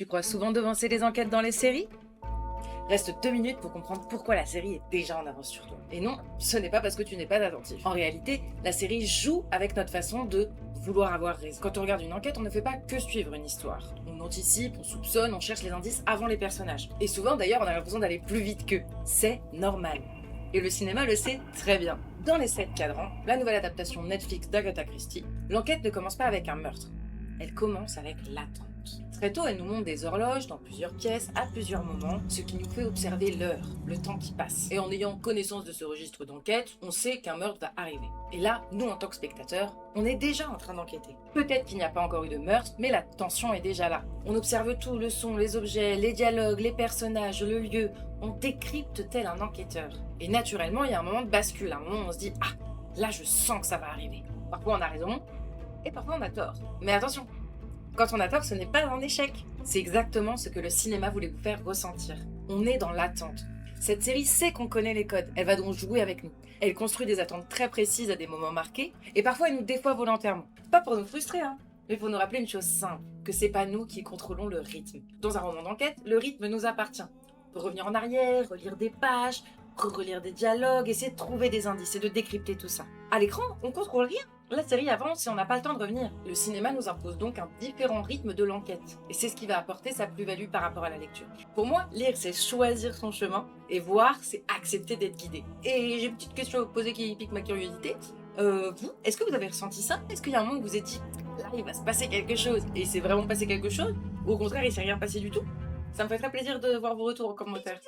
Tu crois souvent devancer les enquêtes dans les séries? Reste 2 minutes pour comprendre pourquoi la série est déjà en avance sur toi. Et non, ce n'est pas parce que tu n'es pas attentif. En réalité, la série joue avec notre façon de vouloir avoir raison. Quand on regarde une enquête, on ne fait pas que suivre une histoire. On anticipe, on soupçonne, on cherche les indices avant les personnages. Et souvent d'ailleurs, on a l'impression d'aller plus vite qu'eux. C'est normal. Et le cinéma le sait très bien. Dans Les 7 cadrans, la nouvelle adaptation Netflix d'Agatha Christie, l'enquête ne commence pas avec un meurtre. Elle commence avec l'attente. Très tôt, elle nous montre des horloges dans plusieurs pièces, à plusieurs moments, ce qui nous fait observer l'heure, le temps qui passe. Et en ayant connaissance de ce registre d'enquête, on sait qu'un meurtre va arriver. Et là, nous en tant que spectateurs, on est déjà en train d'enquêter. Peut-être qu'il n'y a pas encore eu de meurtre, mais la tension est déjà là. On observe tout, le son, les objets, les dialogues, les personnages, le lieu. On décrypte tel un enquêteur. Et naturellement, il y a un moment de bascule, un moment où on se dit « Ah, là je sens que ça va arriver ». Parfois on a raison, et parfois on a tort. Mais attention, quand on a tort, ce n'est pas un échec. C'est exactement ce que le cinéma voulait vous faire ressentir. On est dans l'attente. Cette série sait qu'on connaît les codes, elle va donc jouer avec nous. Elle construit des attentes très précises à des moments marqués, et parfois elle nous déçoit volontairement. Pas pour nous frustrer, mais pour nous rappeler une chose simple, que c'est pas nous qui contrôlons le rythme. Dans un roman d'enquête, le rythme nous appartient. On peut revenir en arrière, relire des pages, relire des dialogues, essayer de trouver des indices et de décrypter tout ça. À l'écran, on contrôle rien. La série avance et on n'a pas le temps de revenir. Le cinéma nous impose donc un différent rythme de l'enquête. Et c'est ce qui va apporter sa plus-value par rapport à la lecture. Pour moi, lire, c'est choisir son chemin. Et voir, c'est accepter d'être guidé. Et j'ai une petite question à vous poser qui pique ma curiosité. Vous, est-ce que vous avez ressenti ça? Est-ce qu'il y a un moment où vous vous êtes dit, là, il va se passer quelque chose? Et il s'est vraiment passé quelque chose? Ou au contraire, il s'est rien passé du tout? Ça me fait très plaisir de voir vos retours en commentaire.